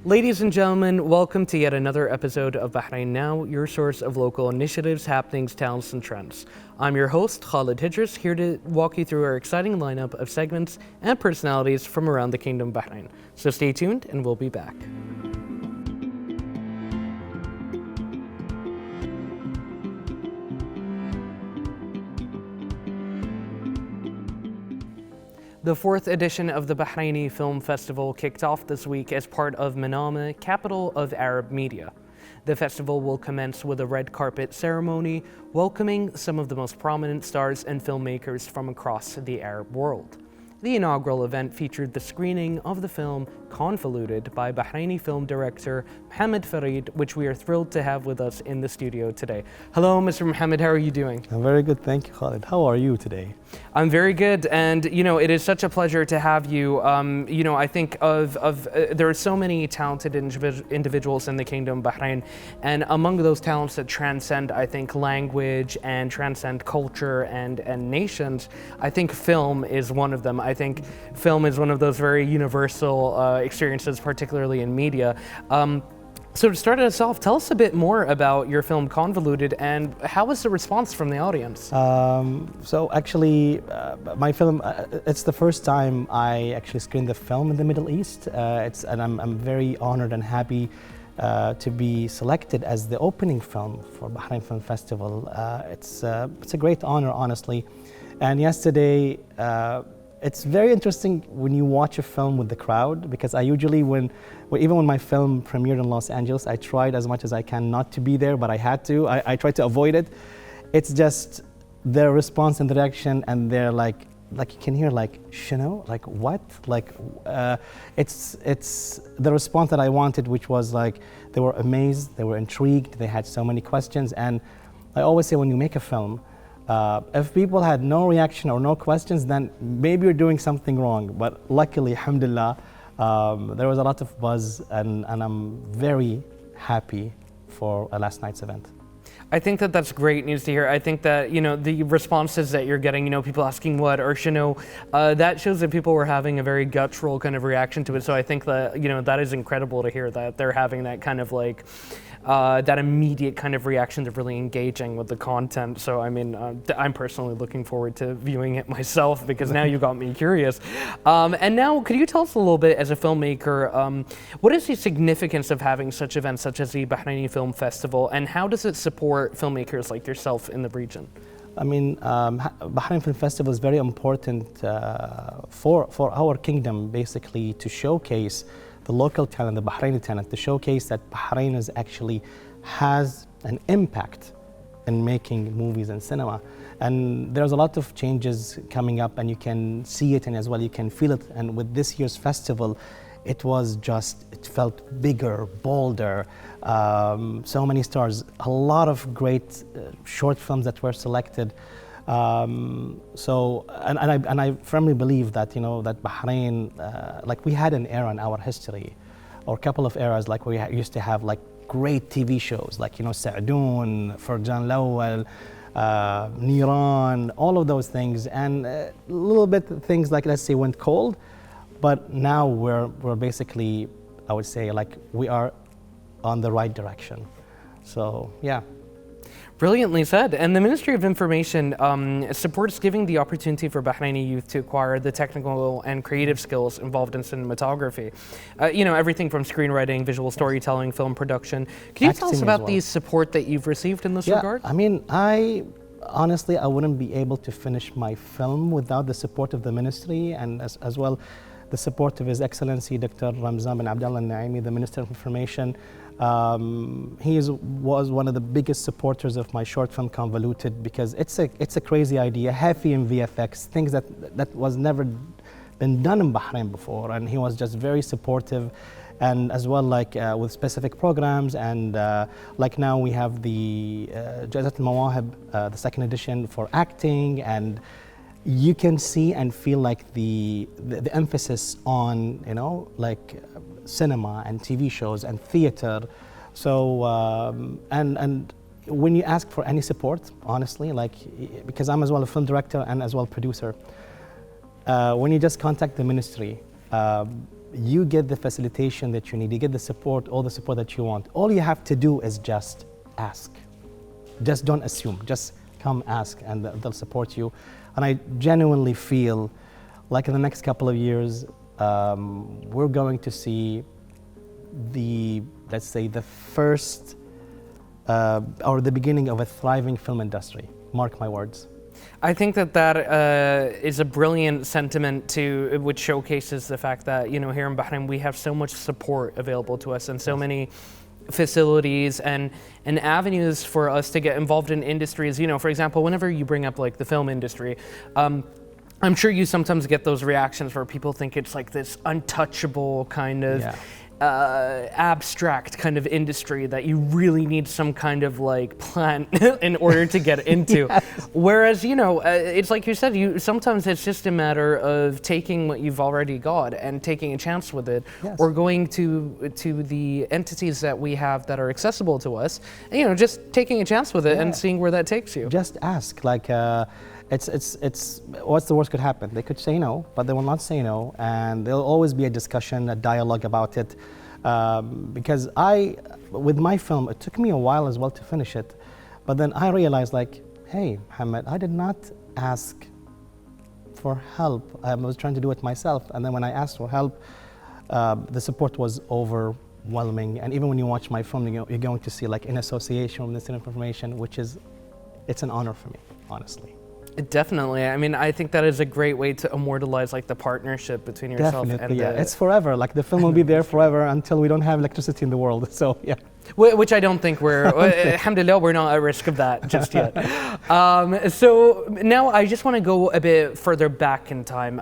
Ladies and gentlemen, welcome to yet another episode of Bahrain Now, your source of local initiatives, happenings, talents, and trends. I'm your host, Khalid Hidris, here to walk you through our exciting lineup of segments and personalities from around the Kingdom of Bahrain. So stay tuned and we'll be back. The fourth edition of the Bahraini Film Festival kicked off this week as part of Manama, capital of Arab media. The festival will commence with a red carpet ceremony welcoming some of the most prominent stars and filmmakers from across the Arab world. The inaugural event featured the screening of the film Convoluted by Bahraini film director Mohammed Fareed, which we are thrilled to have with us in the studio today. Hello, Mr. Mohammed, how are you doing? I'm very good, thank you, Khalid. How are you today? I'm very good, and it is such a pleasure to have you. I think there are so many talented individuals in the Kingdom of Bahrain, and among those talents that transcend, I think, language and transcend culture and nations, I think film is one of them. I think film is one of those very universal experiences, particularly in media. So to start us off, tell us a bit more about your film Convoluted and how was the response from the audience? So actually, my film, it's the first time I actually screened the film in the Middle East. And I'm very honored and happy to be selected as the opening film for Bahrain Film Festival. It's a great honor, honestly. And yesterday, it's very interesting when you watch a film with the crowd, because I usually, even when my film premiered in Los Angeles, I tried as much as I can not to be there, but I had to. I tried to avoid it. It's just their response and the reaction, and they're like you can hear "Shino," like what? It's the response that I wanted, which was like they were amazed, they were intrigued, they had so many questions. And I always say when you make a film, if people had no reaction or no questions, then maybe you're doing something wrong. But luckily, alhamdulillah, there was a lot of buzz, and I'm very happy for last night's event. I think that that's great news to hear. I think that, the responses that you're getting, people asking what or that shows that people were having a very guttural kind of reaction to it. So I think that, that is incredible to hear that they're having that kind of that immediate kind of reaction to really engaging with the content. So I mean, I'm personally looking forward to viewing it myself, because now you got me curious. And now, could you tell us a little bit, as a filmmaker, what is the significance of having such events such as the Bahraini Film Festival, and how does it support filmmakers like yourself in the region? I mean, Bahrain Film Festival is very important for our kingdom, basically, to showcase the local talent, the Bahraini talent, to showcase that Bahrain actually has an impact in making movies and cinema. And there's a lot of changes coming up, and you can see it, and as well you can feel it. And with this year's festival, it felt bigger, bolder, so many stars, a lot of great short films that were selected. And I firmly believe that that Bahrain, we had an era in our history, or a couple of eras, we used to have great TV shows Sa'doon, Farjan Lawal, Niran, all of those things, and a little bit things let's say went cold, but now we're basically, I would say, we are on the right direction. So yeah. Brilliantly said. And the Ministry of Information supports giving the opportunity for Bahraini youth to acquire the technical and creative skills involved in cinematography. Everything from screenwriting, visual storytelling, film production. Can you tell us about the support that you've received in this regard? I mean, honestly, I wouldn't be able to finish my film without the support of the ministry, and as well the support of His Excellency Dr. Ramzan bin Abdullah Naimi, the Minister of Information. He was one of the biggest supporters of my short film Convoluted, because it's a crazy idea, heavy in VFX, things that was never been done in Bahrain before, and he was just very supportive. And as well, with specific programs, and now we have the Jazat al-Mawahib, the second edition for acting, and you can see and feel the emphasis on cinema and TV shows and theater. So and when you ask for any support, honestly, because I'm as well a film director and as well producer, when you just contact the ministry, you get the facilitation that you need, you get the support, all the support that you want. All you have to do is just ask. Just don't assume, just come ask and they'll support you. And I genuinely feel like in the next couple of years, we're going to see let's say the first or the beginning of a thriving film industry. Mark my words. I think that is a brilliant sentiment which showcases the fact that, you know, here in Bahrain we have so much support available to us and so many facilities and avenues for us to get involved in industries. You know, for example, whenever you bring up like the film industry, I'm sure you sometimes get those reactions where people think it's like this untouchable kind of abstract kind of industry that you really need some kind of like plan in order to get into. Yes. Whereas, you know, it's like you said, sometimes it's just a matter of taking what you've already got and taking a chance with it, yes. Or going to the entities that we have that are accessible to us, and, you know, just taking a chance with it and seeing where that takes you. Just ask, like, it's what's the worst could happen? They could say no, but they will not say no, and there'll always be a discussion, a dialogue about it. Because with my film, it took me a while as well to finish it, but then I realized, like, hey, Mohammed, I did not ask for help. I was trying to do it myself, and then when I asked for help, the support was overwhelming. And even when you watch my film, you're going to see, like, in association with this information, it's an honor for me, honestly. Definitely. I mean, I think that is a great way to immortalize like the partnership between yourself and it's forever. Like the film will be there forever until we don't have electricity in the world. So yeah. Which I don't think alhamdulillah, we're not at risk of that just yet. So now I just want to go a bit further back in time.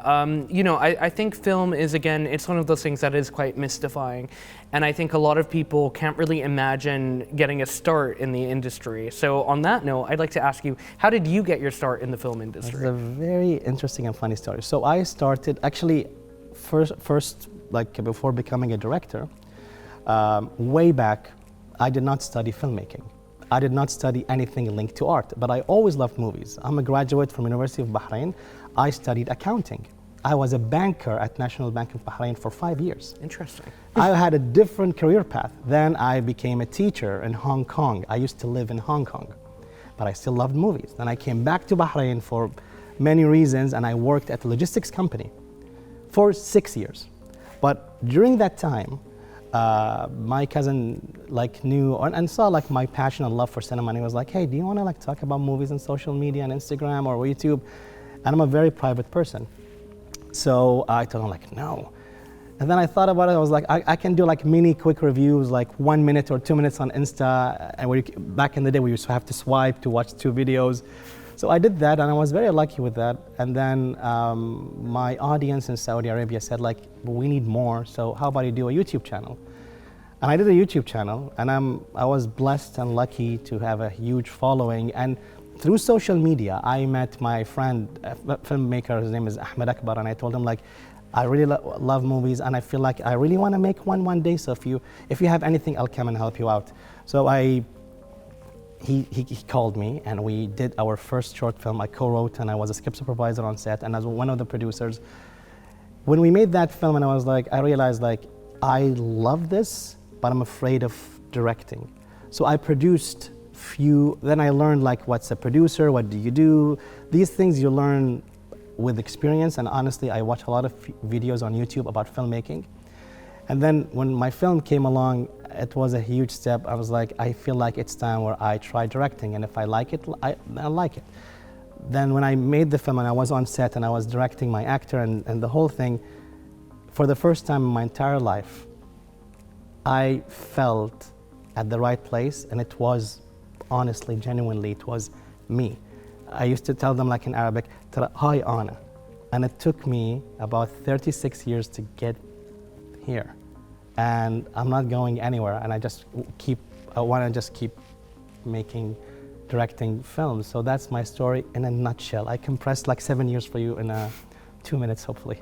You know, I think film is, again, it's one of those things that is quite mystifying. And I think a lot of people can't really imagine getting a start in the industry. So on that note, I'd like to ask you, how did you get your start in the film industry? It's a very interesting and funny story. So I started, actually, first like before becoming a director, way back, I did not study filmmaking. I did not study anything linked to art, but I always loved movies. I'm a graduate from University of Bahrain. I studied accounting. I was a banker at National Bank of Bahrain for 5 years. Interesting. I had a different career path. Then I became a teacher in Hong Kong. I used to live in Hong Kong, but I still loved movies. Then I came back to Bahrain for many reasons, and I worked at a logistics company for 6 years. But during that time, my cousin like knew and saw like my passion and love for cinema, and he was like, hey, do you want to like talk about movies on social media and Instagram or YouTube? And I'm a very private person. So I told him like, no. And then I thought about it. I was like, I can do like mini quick reviews, like 1 minute or 2 minutes on Insta. And back in the day, we used to have to swipe to watch 2 videos. So I did that, and I was very lucky with that. And then my audience in Saudi Arabia said like, we need more. So how about you do a YouTube channel? And I did a YouTube channel, and I was blessed and lucky to have a huge following. And through social media, I met my friend, a filmmaker, his name is Ahmed Akbar, and I told him like, I really love movies, and I feel like I really want to make one day. So if you have anything, I'll come and help you out. So he called me, and we did our first short film. I co-wrote, and I was a script supervisor on set, and as one of the producers. When we made that film, and I was like, I realized like, I love this, but I'm afraid of directing. So I produced then I learned like what's a producer, what do you do? These things you learn with experience, and honestly, I watch a lot of videos on YouTube about filmmaking. And then when my film came along, it was a huge step. I was like, I feel like it's time where I try directing, and if I like it, I like it. Then when I made the film and I was on set and I was directing my actor and the whole thing, for the first time in my entire life, I felt at the right place, and it was honestly, genuinely, it was me. I used to tell them like in Arabic, hi Ana. And it took me about 36 years to get here. And I'm not going anywhere, and I want to just keep directing films. So that's my story in a nutshell. I compressed like 7 years for you in 2 minutes, hopefully.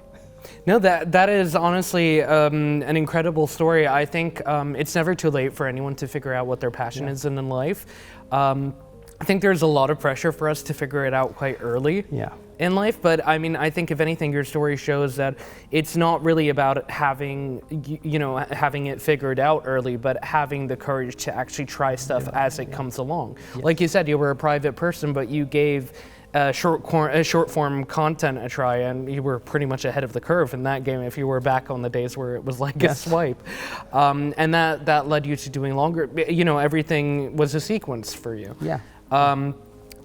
No, that is honestly an incredible story. I think it's never too late for anyone to figure out what their passion is in life. I think there's a lot of pressure for us to figure it out quite early. Yeah. in life, but I mean, I think if anything, your story shows that it's not really about having, having it figured out early, but having the courage to actually try stuff as it comes along. Yes. Like you said, you were a private person, but you gave short form content a try, and you were pretty much ahead of the curve in that game if you were back on the days where it was like a swipe. And that led you to doing longer, everything was a sequence for you. Yeah.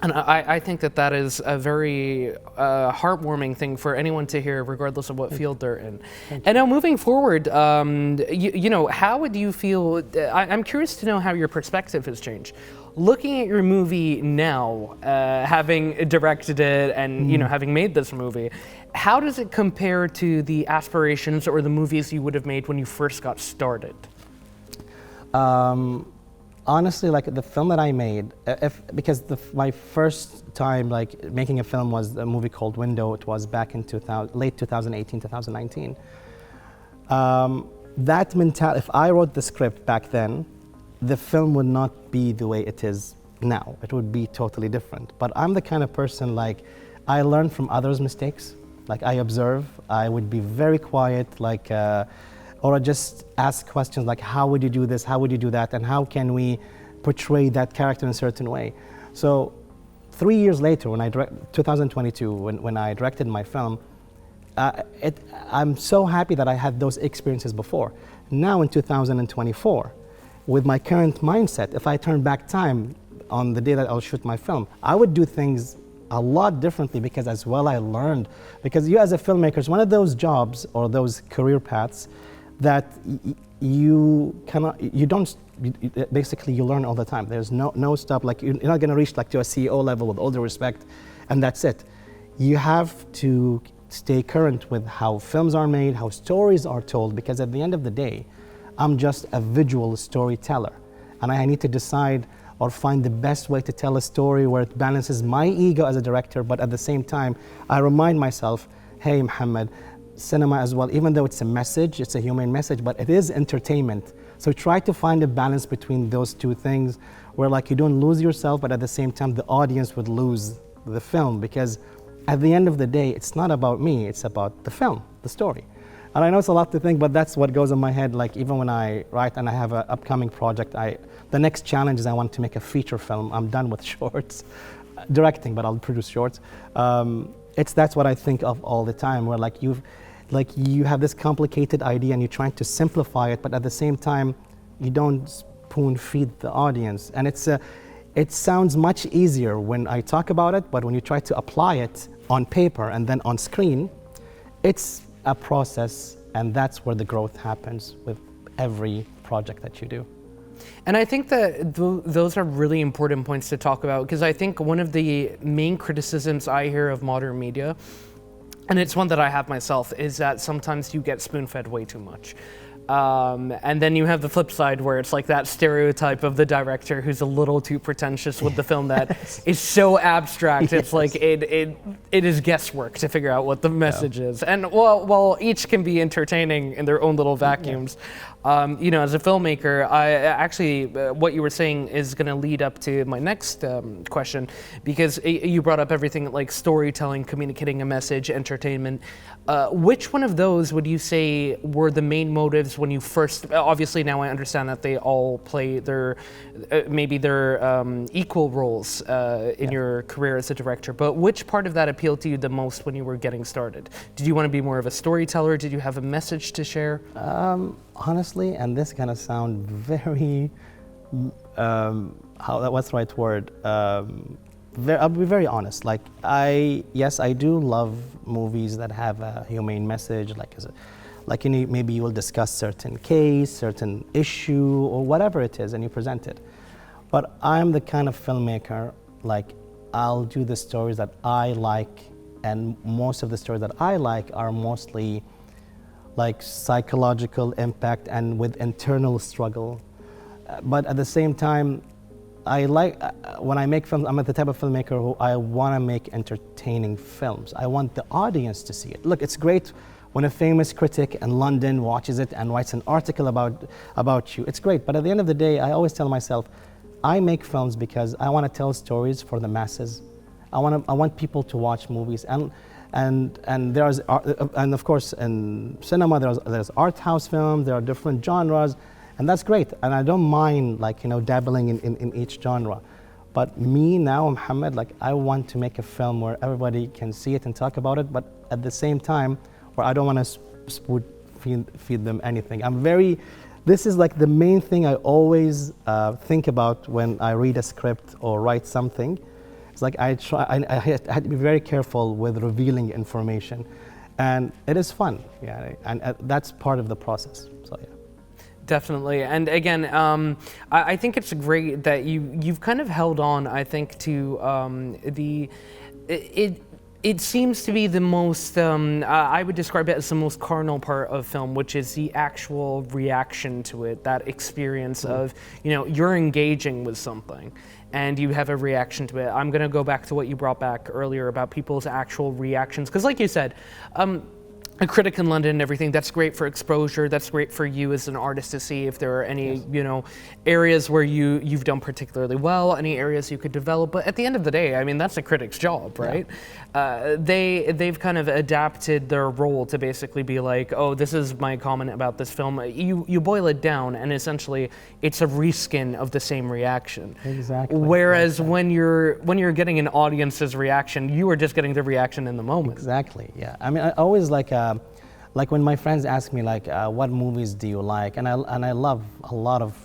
And I think that is a very heartwarming thing for anyone to hear, regardless of what field they're in. And now moving forward, how would you feel, I'm curious to know how your perspective has changed. Looking at your movie now, having directed it and having made this movie, how does it compare to the aspirations or the movies you would have made when you first got started? Honestly, like the film that I made, because my first time like making a film was a movie called Window. It was back in late 2018, 2019. That mentality, if I wrote the script back then, the film would not be the way it is now. It would be totally different. But I'm the kind of person, like, I learn from others' mistakes. Like, I observe. I would be very quiet, like, or I just ask questions like, how would you do this? How would you do that? And how can we portray that character in a certain way? So 3 years later, when 2022, when I directed my film, I'm so happy that I had those experiences before. Now in 2024, with my current mindset, if I turn back time on the day that I'll shoot my film, I would do things a lot differently, because as well I learned. Because you as a filmmaker, it's one of those jobs or those career paths that basically you learn all the time. There's no stop, like you're not gonna reach like to a CEO level with all due respect, and that's it. You have to stay current with how films are made, how stories are told, because at the end of the day, I'm just a visual storyteller, and I need to decide or find the best way to tell a story where it balances my ego as a director, but at the same time, I remind myself, hey Mohammed, cinema as well, even though it's a message, it's a humane message, but it is entertainment. So try to find a balance between those two things where like you don't lose yourself, but at the same time the audience would lose the film, because at the end of the day, it's not about me, it's about the film, the story. And I know it's a lot to think, but that's what goes in my head. Like even when I write and I have an upcoming project, the next challenge is I want to make a feature film. I'm done with shorts, directing, but I'll produce shorts. That's what I think of all the time, where like you have this complicated idea and you're trying to simplify it, but at the same time, you don't spoon feed the audience. And it sounds much easier when I talk about it, but when you try to apply it on paper and then on screen, it's a process, and that's where the growth happens with every project that you do. And I think that those are really important points to talk about, because I think one of the main criticisms I hear of modern media, and it's one that I have myself, is that sometimes you get spoon-fed way too much. And then you have the flip side where it's like that stereotype of the director who's a little too pretentious with the film that is so abstract. It's like it is guesswork to figure out what the message is. And while each can be entertaining in their own little vacuums, as a filmmaker, what you were saying is going to lead up to my next question, because you brought up everything like storytelling, communicating a message, entertainment. Which one of those would you say were the main motives when you first, obviously now I understand that they all play their equal roles in your career as a director, but which part of that appealed to you the most when you were getting started? Did you want to be more of a storyteller? Did you have a message to share? Honestly, and this gonna sound very, what's the right word? I'll be very honest. Like yes, I do love movies that have a humane message. Maybe you will discuss certain case, certain issue, or whatever it is, and you present it. But I'm the kind of filmmaker, like I'll do the stories that I like, and most of the stories that I like are mostly like psychological impact and with internal struggle. But at the same time, when I make films, I'm the type of filmmaker who I want to make entertaining films. I want the audience to see it. Look, it's great when a famous critic in London watches it and writes an article about you. It's great, but at the end of the day, I always tell myself, I make films because I want to tell stories for the masses. I want people to watch movies, and there's and of course in cinema there's art house films, there are different genres, and that's great. And I don't mind, like, dabbling in each genre. But me now, Mohammed, like, I want to make a film where everybody can see it and talk about it, but at the same time, where I don't want to spoon feed them anything. This is like the main thing I always think about when I read a script or write something. It's like I had to be very careful with revealing information, and it is fun, yeah, and that's part of the process. So yeah. Definitely, and again, I think it's great that you've kind of held on. I think to it seems to be the most, I would describe it as the most carnal part of film, which is the actual reaction to it, that experience of, you're engaging with something and you have a reaction to it. I'm gonna go back to what you brought back earlier about people's actual reactions, because like you said, a critic in London and everything, that's great for exposure, that's great for you as an artist to see if there are any, areas where you've done particularly well, any areas you could develop. But at the end of the day, I mean, that's a critic's job, right? Yeah. They've kind of adapted their role to basically be like, oh, this is my comment about this film. You boil it down, and essentially it's a reskin of the same reaction. Exactly. Whereas when you're getting an audience's reaction, you are just getting the reaction in the moment. Exactly. Yeah. I mean, I always like when my friends ask me, like, what movies do you like, and I love a lot of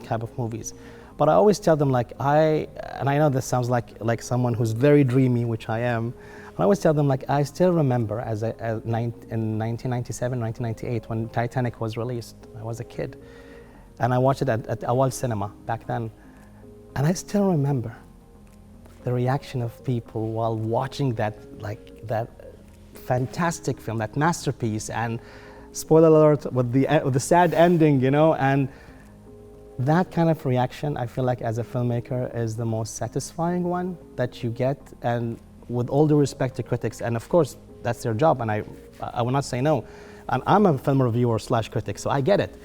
type of movies, but I always tell them, like, and I know this sounds like someone who's very dreamy, which I am. I always tell them, like, I still remember in 1997, 1998 when Titanic was released. I was a kid, and I watched it at Awal Cinema back then, and I still remember the reaction of people while watching that fantastic film, that masterpiece, and spoiler alert, with the sad ending, and that kind of reaction, I feel like as a filmmaker, is the most satisfying one that you get. And with all due respect to critics, and of course that's their job, and I will not say no. And I'm a film reviewer / critic, so I get it.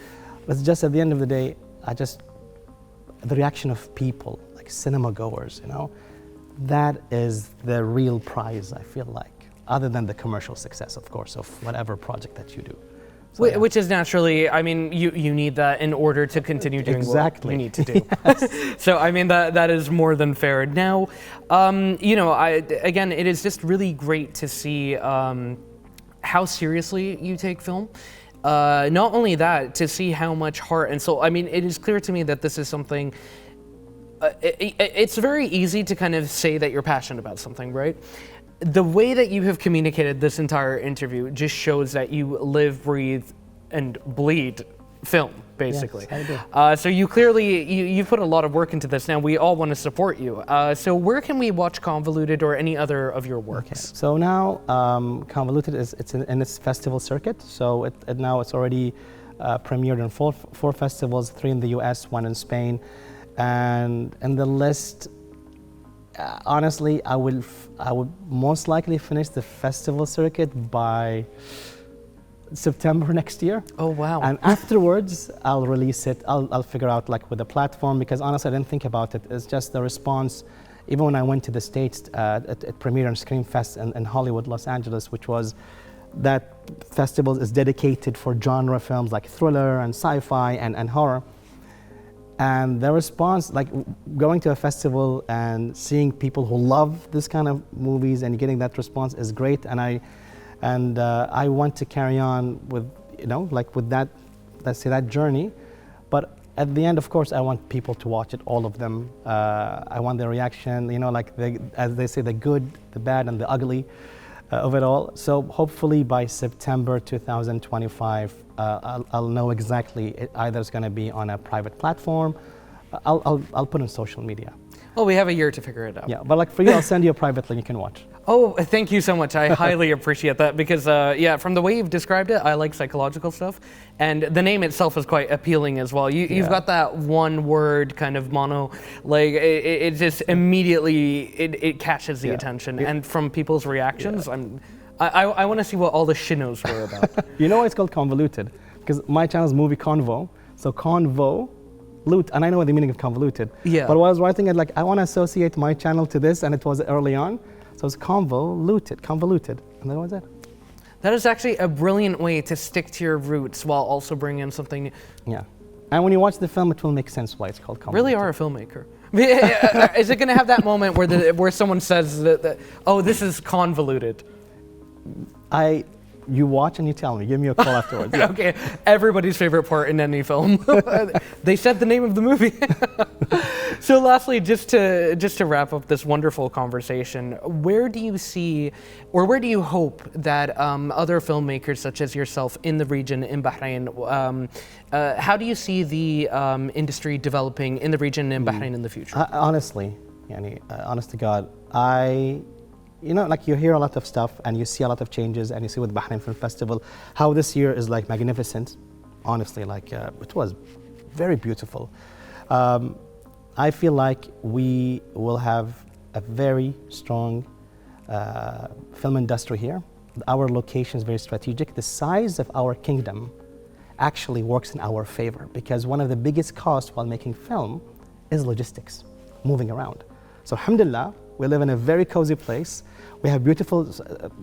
But it's just at the end of the day, the reaction of people, like cinema goers, that is the real prize, I feel like. Other than the commercial success, of course, of whatever project that you do. So, yeah. Which is naturally, I mean, you need that in order to continue doing what you need to do. Yes. So, I mean, that is more than fair. Now, again, it is just really great to see how seriously you take film. Not only that, to see how much heart and soul. I mean, it is clear to me that this is something, it's very easy to kind of say that you're passionate about something, right? The way that you have communicated this entire interview just shows that you live, breathe, and bleed film, basically. Yes, I do. So you clearly, you've put a lot of work into this. Now we all want to support you. So where can we watch Convoluted or any other of your works? Okay. So now Convoluted it's in its festival circuit. So now it's already premiered in four festivals, 3 in the US, 1 in Spain. And in the list, honestly, I would most likely finish the festival circuit by September next year. Oh wow! And afterwards, I'll release it. I'll figure out, like, with the platform, because honestly, I didn't think about it. It's just the response. Even when I went to the States, it premiered on Scream Fest in Hollywood, Los Angeles, which was, that festival is dedicated for genre films like thriller and sci-fi and horror. And the response, like going to a festival and seeing people who love this kind of movies and getting that response is great. And I want to carry on with, with that, let's say, that journey. But at the end, of course, I want people to watch it, all of them. I want their reaction, as they say, the good, the bad, and the ugly of it all. So hopefully by September 2025, I'll know exactly. Either it's going to be on a private platform. I'll put it on social media. Well, we have a year to figure it out. Yeah, but like for you, I'll send you a private link you can watch. Oh, thank you so much. I highly appreciate that because, from the way you've described it, I like psychological stuff. And the name itself is quite appealing as well. You've got that one word kind of mono, like it just immediately, it catches the attention. And from people's reactions, I want to see what all the shinos were about. You know why it's called Convoluted? Because my channel is Movie Convo. So Convolute, and I know what the meaning of convoluted. Yeah. But while I was writing it, like, I want to associate my channel to this, and it was early on. So it's convoluted, and that was it. That is actually a brilliant way to stick to your roots while also bringing in something new. Yeah. And when you watch the film, it will make sense why it's called convoluted. Really are a filmmaker. Is it going to have that moment where someone says that, oh, this is convoluted? You watch and you tell me. Give me a call afterwards. Yeah. Okay, everybody's favorite part in any film. They said the name of the movie. So lastly, just to wrap up this wonderful conversation, where do you see, or where do you hope that other filmmakers such as yourself in the region, in Bahrain, how do you see the industry developing in the region in Bahrain in the future? Honestly, honest to God, like you hear a lot of stuff and you see a lot of changes, and you see with Bahrain Film Festival how this year is like magnificent. Honestly, it was very beautiful. I feel like we will have a very strong film industry here. Our location is very strategic. The size of our kingdom actually works in our favor, because one of the biggest costs while making film is logistics, moving around. So alhamdulillah, we live in a very cozy place. We have beautiful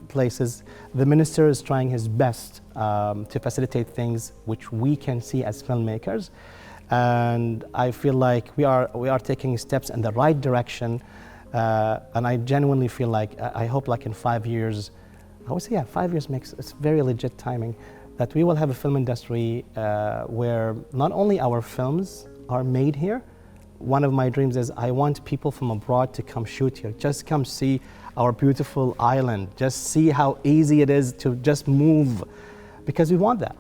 places. The minister is trying his best to facilitate things which we can see as filmmakers. And I feel like we are taking steps in the right direction. And I genuinely feel like, I hope like in 5 years, I would say, yeah, 5 years it's very legit timing, that we will have a film industry where not only our films are made here. One of my dreams is I want people from abroad to come shoot here. Just come see our beautiful island. Just see how easy it is to just move, because we want that,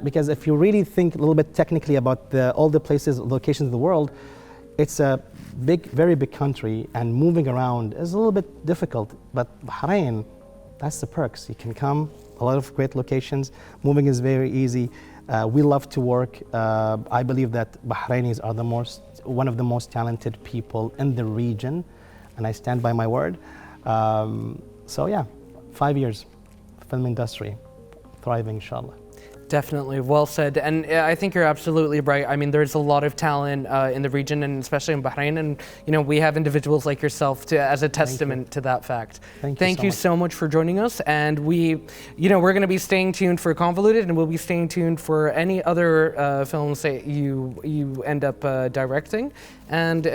because if you really think a little bit technically about all the places, locations of the world, it's a very big country, and moving around is a little bit difficult. But Bahrain, that's the perks. You can come, a lot of great locations. Moving is very easy. We love to work. I believe that Bahrainis are one of the most talented people in the region, and I stand by my word. So yeah, 5 years, film industry, thriving, inshallah. Definitely, well said. And I think you're absolutely right. I mean, there's a lot of talent in the region, and especially in Bahrain. And we have individuals like yourself as a testament to that fact. Thank you so much for joining us. And we're going to be staying tuned for Convoluted, and we'll be staying tuned for any other films that you end up directing. And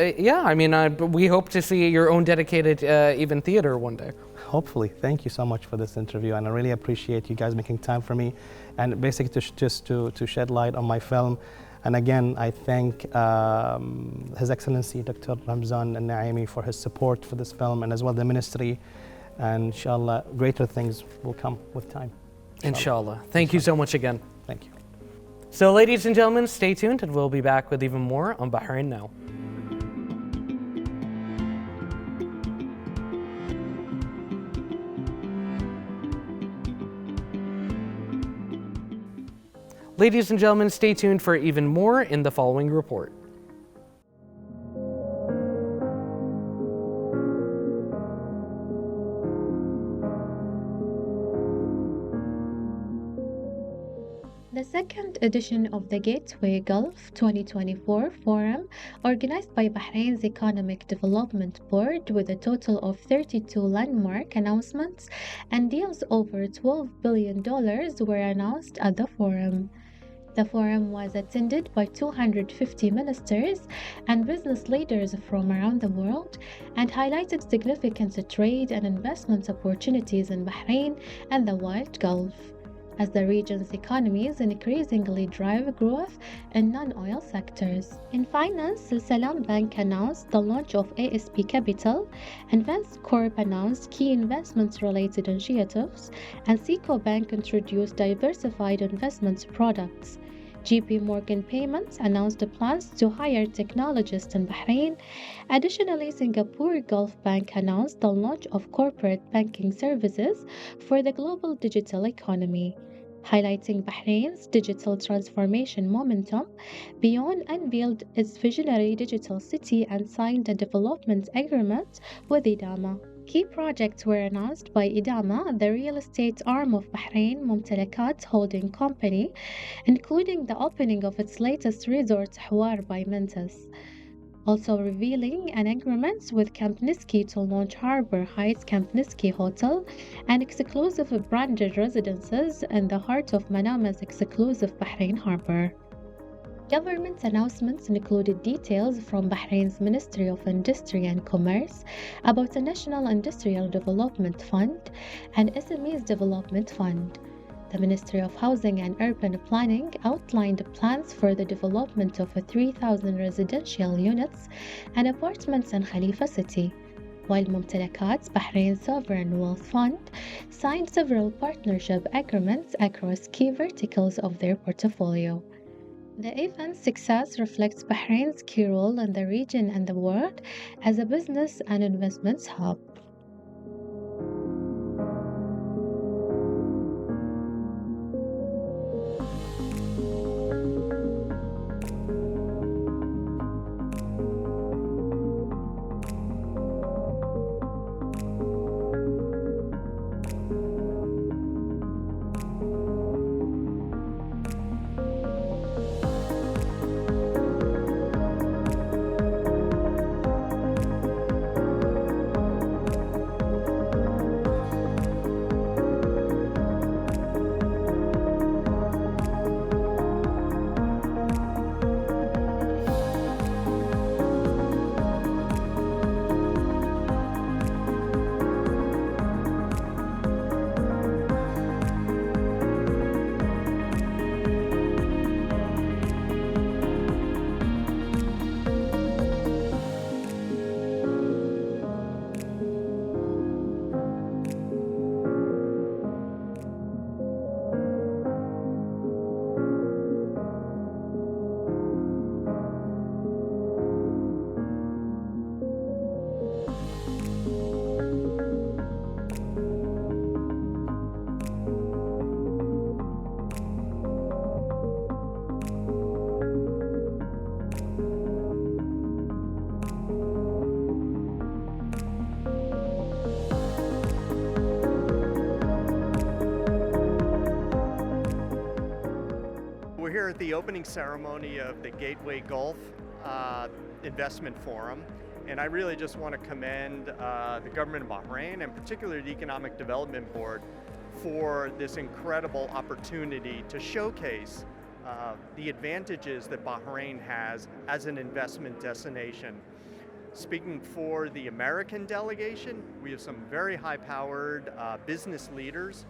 we hope to see your own dedicated even theater one day. Hopefully. Thank you so much for this interview, and I really appreciate you guys making time for me, and basically to shed light on my film. And again, I thank His Excellency Dr. Ramzan Al-Naimi for his support for this film, and as well the ministry. And inshallah, greater things will come with time. Inshallah. Thank you so much again. Thank you. So ladies and gentlemen, stay tuned, and we'll be back with even more on Bahrain Now. Ladies and gentlemen, stay tuned for even more in the following report. The second edition of the Gateway Gulf 2024 Forum, organized by Bahrain's Economic Development Board with a total of 32 landmark announcements and deals over $12 billion, were announced at the forum. The forum was attended by 250 ministers and business leaders from around the world, and highlighted significant trade and investment opportunities in Bahrain and the wide Gulf, as the region's economies increasingly drive growth in non-oil sectors. In finance, Salam Bank announced the launch of ASP Capital, Invest Corp announced key investment-related initiatives, and Seco Bank introduced diversified investment products. JP Morgan Payments announced plans to hire technologists in Bahrain. Additionally, Singapore Gulf Bank announced the launch of corporate banking services for the global digital economy, highlighting Bahrain's digital transformation momentum. Beyond unveiled its visionary digital city and signed a development agreement with Idama. Key projects were announced by Idama, the real estate arm of Bahrain Mumtalakat Holding Company, including the opening of its latest resort, Hwar by Mentas. also revealing an agreement with Camp Niski to launch Harbor Heights Camp Niski Hotel and exclusive branded residences in the heart of Manama's exclusive Bahrain Harbor. Government announcements included details from Bahrain's Ministry of Industry and Commerce about a National Industrial Development Fund and SMEs Development Fund. The Ministry of Housing and Urban Planning outlined plans for the development of 3,000 residential units and apartments in Khalifa City, while Mumtalakat, Bahrain's sovereign wealth fund, signed several partnership agreements across key verticals of their portfolio. The event's success reflects Bahrain's key role in the region and the world as a business and investments hub. We're here at the opening ceremony of the Gateway Gulf Investment Forum, and I really just want to commend the government of Bahrain, and particularly the Economic Development Board, for this incredible opportunity to showcase the advantages that Bahrain has as an investment destination. Speaking for the American delegation, we have some very high-powered business leaders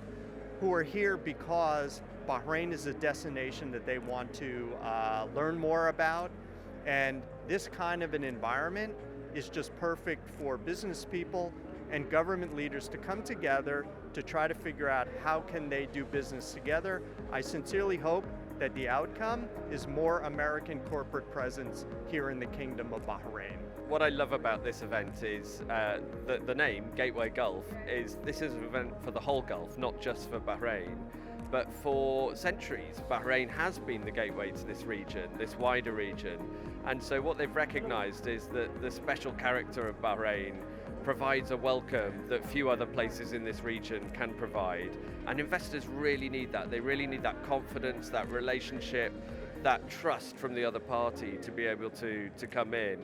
who are here because Bahrain is a destination that they want to learn more about, and this kind of an environment is just perfect for business people and government leaders to come together to try to figure out how can they do business together. I sincerely hope that the outcome is more American corporate presence here in the Kingdom of Bahrain. What I love about this event is the name, Gateway Gulf, this is an event for the whole Gulf, not just for Bahrain. But for centuries, Bahrain has been the gateway to this region, this wider region. And so what they've recognized is that the special character of Bahrain provides a welcome that few other places in this region can provide. And investors really need that. They really need that confidence, that relationship, that trust from the other party to be able to come in.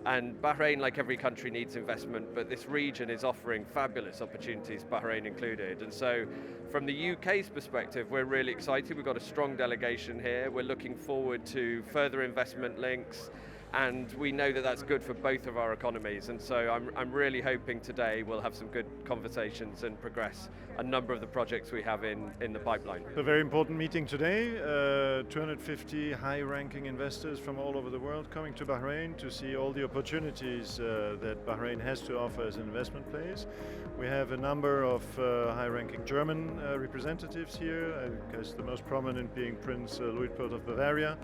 And Bahrain, like every country, needs investment, but this region is offering fabulous opportunities, Bahrain included. And so from the UK's perspective, we're really excited. We've got a strong delegation here. We're looking forward to further investment links, and we know that that's good for both of our economies. And so I'm really hoping today we'll have some good conversations and progress a number of the projects we have in the pipeline. A very important meeting today. 250 high-ranking investors from all over the world coming to Bahrain to see all the opportunities that Bahrain has to offer as an investment place. We have a number of high-ranking German representatives here, I guess the most prominent being Prince Luitpold of Bavaria,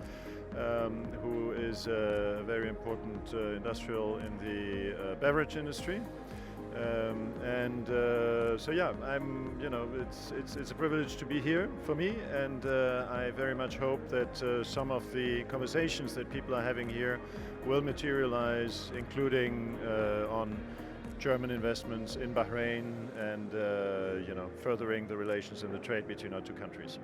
who is a very important industrial in the beverage industry. So yeah, it's a privilege to be here for me, and I very much hope that some of the conversations that people are having here will materialize, including on German investments in Bahrain and furthering the relations and the trade between our two countries.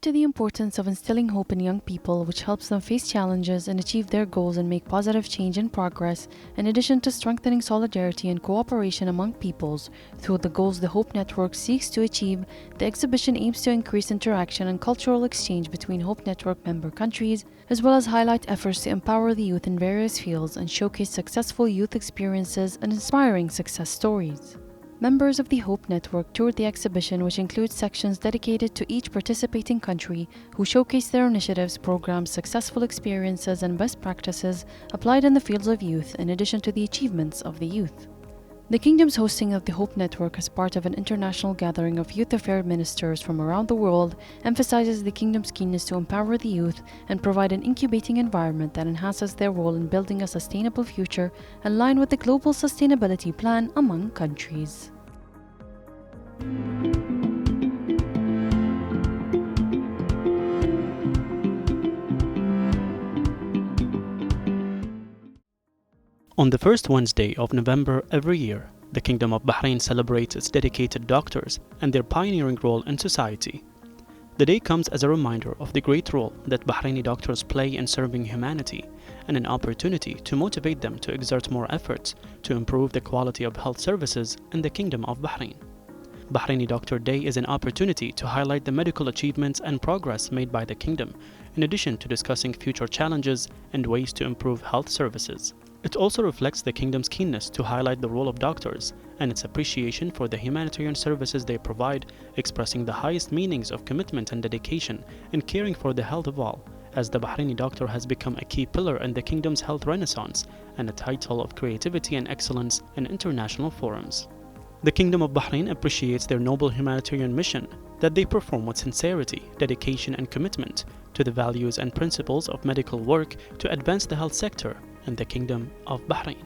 to the importance of instilling hope in young people, which helps them face challenges and achieve their goals and make positive change and progress, in addition to strengthening solidarity and cooperation among peoples. Through the goals the Hope Network seeks to achieve, the exhibition aims to increase interaction and cultural exchange between Hope Network member countries, as well as highlight efforts to empower the youth in various fields and showcase successful youth experiences and inspiring success stories. Members of the Hope Network toured the exhibition, which includes sections dedicated to each participating country, who showcase their initiatives, programs, successful experiences, and best practices applied in the fields of youth, in addition to the achievements of the youth. The Kingdom's hosting of the Hope Network as part of an international gathering of youth affairs ministers from around the world emphasizes the Kingdom's keenness to empower the youth and provide an incubating environment that enhances their role in building a sustainable future in line with the Global Sustainability Plan among countries. On the first Wednesday of November every year, the Kingdom of Bahrain celebrates its dedicated doctors and their pioneering role in society. The day comes as a reminder of the great role that Bahraini doctors play in serving humanity and an opportunity to motivate them to exert more efforts to improve the quality of health services in the Kingdom of Bahrain. Bahraini Doctor Day is an opportunity to highlight the medical achievements and progress made by the Kingdom, in addition to discussing future challenges and ways to improve health services. It also reflects the Kingdom's keenness to highlight the role of doctors and its appreciation for the humanitarian services they provide, expressing the highest meanings of commitment and dedication in caring for the health of all, as the Bahraini doctor has become a key pillar in the Kingdom's health renaissance and a title of creativity and excellence in international forums. The Kingdom of Bahrain appreciates their noble humanitarian mission that they perform with sincerity, dedication, and commitment to the values and principles of medical work to advance the health sector in the Kingdom of Bahrain.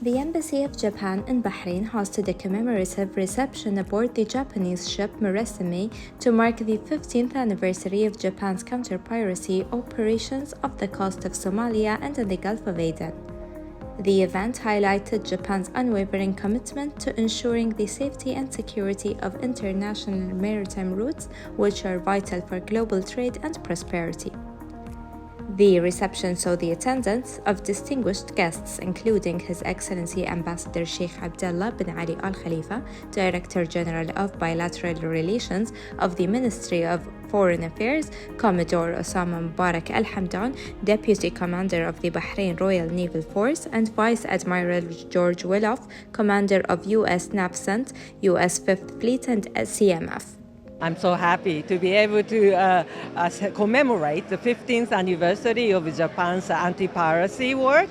The Embassy of Japan in Bahrain hosted a commemorative reception aboard the Japanese ship Murasame to mark the 15th anniversary of Japan's counter-piracy operations off the coast of Somalia and in the Gulf of Aden. The event highlighted Japan's unwavering commitment to ensuring the safety and security of international maritime routes, which are vital for global trade and prosperity. The reception saw the attendance of distinguished guests, including His Excellency Ambassador Sheikh Abdullah bin Ali Al Khalifa, Director General of Bilateral Relations of the Ministry of Foreign Affairs, Commodore Osama Mubarak Al Hamdan, Deputy Commander of the Bahrain Royal Naval Force, and Vice Admiral George Willoff, Commander of U.S. NAVCENT, U.S. Fifth Fleet, and CMF. I'm so happy to be able to commemorate the 15th anniversary of Japan's anti-piracy work,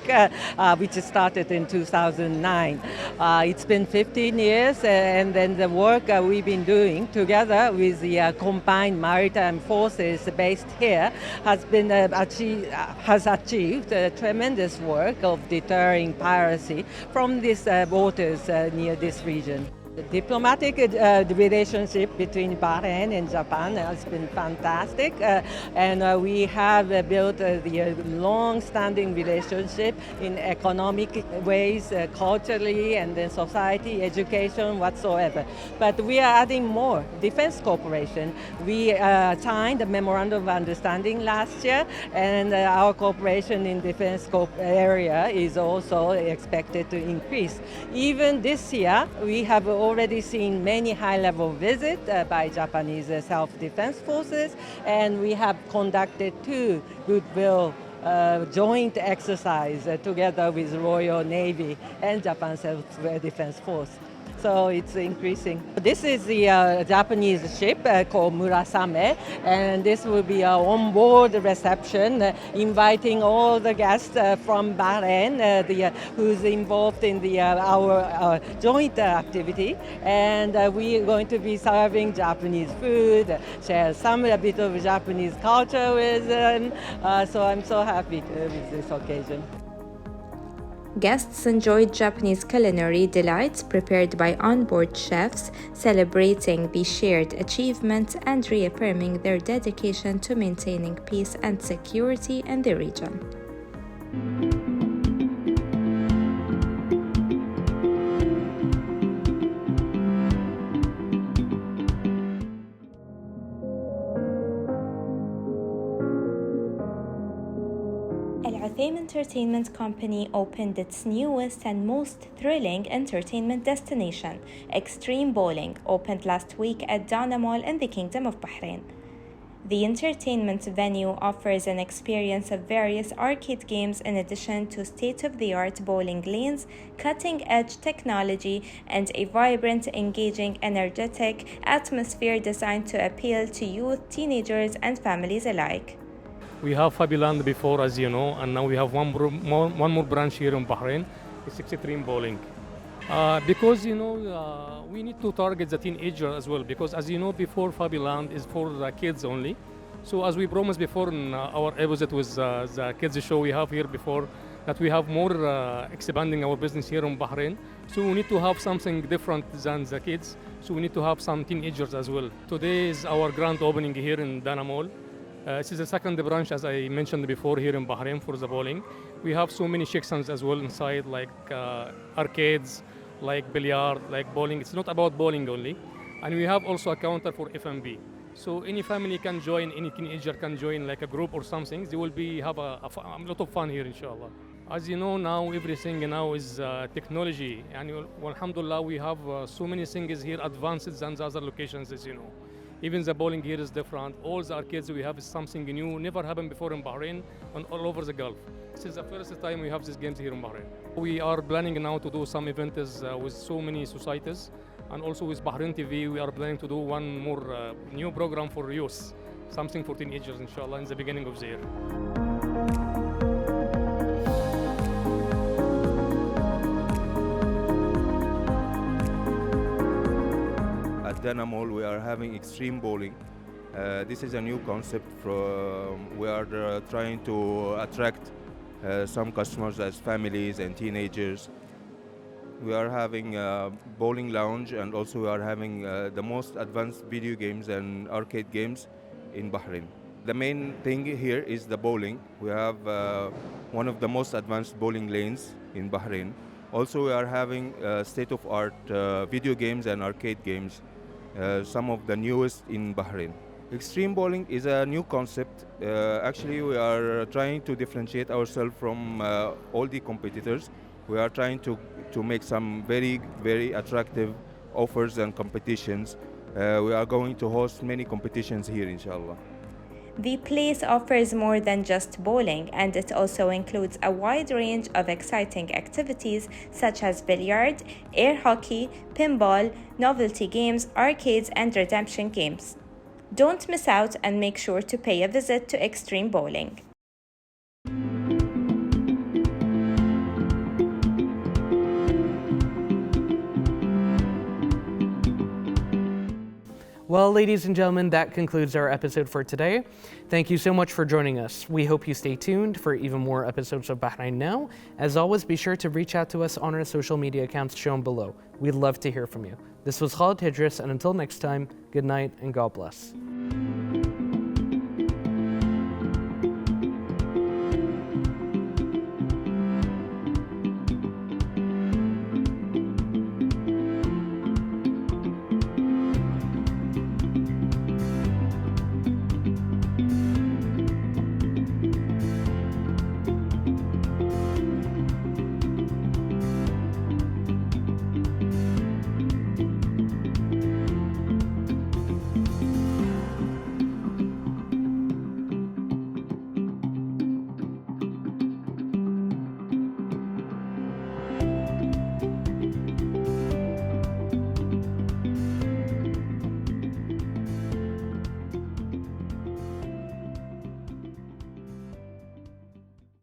which started in 2009. It's been 15 years, and then the work we've been doing together with the combined maritime forces based here has achieved tremendous work of deterring piracy from these waters near this region. The diplomatic relationship between Bahrain and Japan has been fantastic, and we have built the long-standing relationship in economic ways, culturally, and then society, education, whatsoever. But we are adding more defense cooperation. We signed a memorandum of understanding last year, and our cooperation in defense area is also expected to increase. Even this year, we have already seen many high-level visits by Japanese self-defense forces, and we have conducted 2 goodwill joint exercises together with Royal Navy and Japan Self-Defense Force. So it's increasing. This is the Japanese ship called Murasame, and this will be an on-board reception inviting all the guests from Bahrain who's involved in our joint activity. And we are going to be serving Japanese food, share a bit of Japanese culture with them. So I'm so happy with this occasion. Guests enjoyed Japanese culinary delights prepared by onboard chefs, celebrating the shared achievements and reaffirming their dedication to maintaining peace and security in the region. XTREME Entertainment Company opened its newest and most thrilling entertainment destination. XTREME Bowling opened last week at Dana Mall in the Kingdom of Bahrain. The entertainment venue offers an experience of various arcade games in addition to state-of-the-art bowling lanes, cutting-edge technology, and a vibrant, engaging, energetic atmosphere designed to appeal to youth, teenagers, and families alike. We have Fabiland before, as you know, and now we have one more branch here in Bahrain. It's XTREME Bowling. Because we need to target the teenager as well. Because as you know, before Fabiland is for the kids only. So as we promised before in our episode with the kids show we have here before, that we have more expanding our business here in Bahrain. So we need to have something different than the kids. So we need to have some teenagers as well. Today is our grand opening here in Dana Mall. This is the second branch, as I mentioned before, here in Bahrain for the bowling. We have so many sections as well inside, like arcades, like billiard, like bowling. It's not about bowling only. And we have also a counter for F&B. So any family can join, any teenager can join like a group or something. They will have a lot of fun here, inshallah. As you know now, everything now is technology. And alhamdulillah, we have so many things here advanced than the other locations, as you know. Even the bowling here is different. All the arcades we have is something new, never happened before in Bahrain and all over the Gulf. This is the first time we have these games here in Bahrain. We are planning now to do some events with so many societies, and also with Bahrain TV, we are planning to do one more new program for youth, something for teenagers, inshallah, in the beginning of the year. At Dana Mall, we are having XTREME Bowling. This is a new concept. We are trying to attract some customers as families and teenagers. We are having a bowling lounge, and also we are having the most advanced video games and arcade games in Bahrain. The main thing here is the bowling. We have one of the most advanced bowling lanes in Bahrain. Also, we are having state-of-art video games and arcade games, some of the newest in Bahrain. XTREME Bowling is a new concept. Actually, we are trying to differentiate ourselves from all the competitors. We are trying to make some very, very attractive offers and competitions. We are going to host many competitions here, inshallah. The place offers more than just bowling, and it also includes a wide range of exciting activities such as billiard, air hockey, pinball, novelty games, arcades, and redemption games. Don't miss out and make sure to pay a visit to XTREME Bowling. Well, ladies and gentlemen, that concludes our episode for today. Thank you so much for joining us. We hope you stay tuned for even more episodes of Bahrain Now. As always, be sure to reach out to us on our social media accounts shown below. We'd love to hear from you. This was Khalid Hidris, and until next time, good night and God bless.